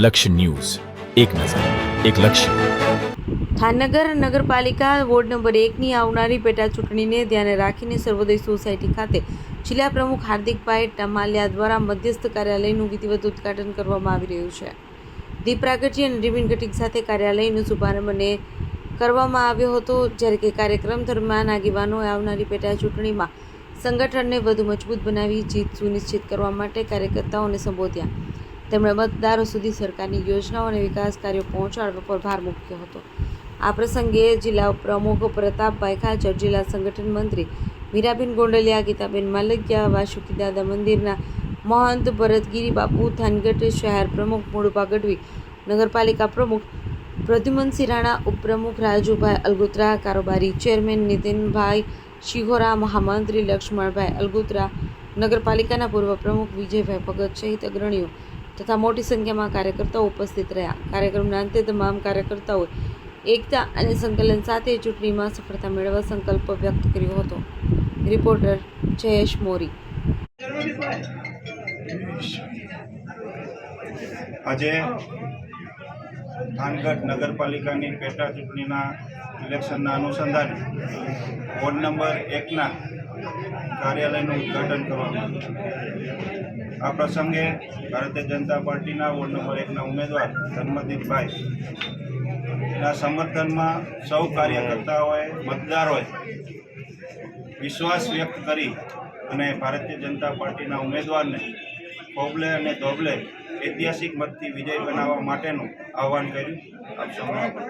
લક્ષ્ય ન્યૂઝ, એક નજર, એક લક્ષ્ય. થાનગર નગરપાલિકા વોર્ડ નંબર 1ની આવનારી પેટા ચૂંટણીને ધ્યાને રાખીને સર્વોદય સોસાયટી ખાતે જિલ્લા પ્રમુખ હાર્દિકભાઈ ટમાલિયા દ્વારા મધ્યસ્થ કાર્યાલયનું વિધિવત ઉદ્ઘાટન કરવામાં આવી રહ્યું છે. દીપ પ્રાગટ્ય અને રિબન કટિંગ સાથે કાર્યાલયનો શુભારંભ કરવામાં આવ્યો હતો. જ્યારે કે કાર્યક્રમ દરમિયાન આગેવાનોએ આવનારી પેટા ચૂંટણીમાં સંગઠનને વધુ મજબૂત બનાવી જીત સુનિશ્ચિત કરવા માટે કાર્યકર્તાઓને સંબોધ્યા. તેમણે મતદારો સુધી સરકારની યોજનાઓ અને વિકાસ કાર્યો પહોંચાડવા પર ભાર મૂક્યો હતો. આ પ્રસંગે જિલ્લા પ્રમુખ પ્રતાપભાઈ ખાચર, જિલ્લા સંગઠન મંત્રી મીરાબેન ગોંડલિયા, ગીતાબેન માલકિયા, વાસુકી દાદા મંદિરના મહંત ભરતગીરી બાપુ, થાનગઢ શહેર પ્રમુખ મુળુભા ગઢવી, નગરપાલિકા પ્રમુખ પ્રદ્યુમનસિંહ રાણા, ઉપપ્રમુખ રાજુભાઈ અલગોત્રા, કારોબારી ચેરમેન નીતિનભાઈ શિહોરા, મહામંત્રી લક્ષ્મણભાઈ અલગોત્રા, નગરપાલિકાના પૂર્વ પ્રમુખ વિજયભાઈ ભગત સહિત અગ્રણીઓ તથા મોટી સંખ્યામાં કાર્યકર્તાઓ ઉપસ્થિત રહ્યા. કાર્યક્રમના અંતે તમામ કાર્યકર્તાઓએ એકતા અને સંકલન સાથે ચૂંટણીમાં સફળતા મેળવવા સંકલ્પ વ્યક્ત કર્યો હતો. રિપોર્ટર જયેશ મોરી. આજે થાનગઢ નગરપાલિકાની પેટા ચૂંટણીના ઇલેક્શનના અનુસંધાને વોર્ડ નંબર 1ના કાર્યાલયનું ઉદ્ઘાટન કરવામાં આવ્યું. આ પ્રસંગે ભારતીય જનતા પાર્ટીના વોર્ડ નંબર 1ના ઉમેદવાર ધર્મદીપભાઈના સમર્થનમાં સૌ કાર્યકર્તાઓએ, મતદારોએ વિશ્વાસ વ્યક્ત કરી અને ભારતીય જનતા પાર્ટીના ઉમેદવારને ખોબલે અને ધોબલે ઐતિહાસિક મતથી વિજય બનાવવા માટેનું આહવાન કર્યું. આપ સૌનો આભાર.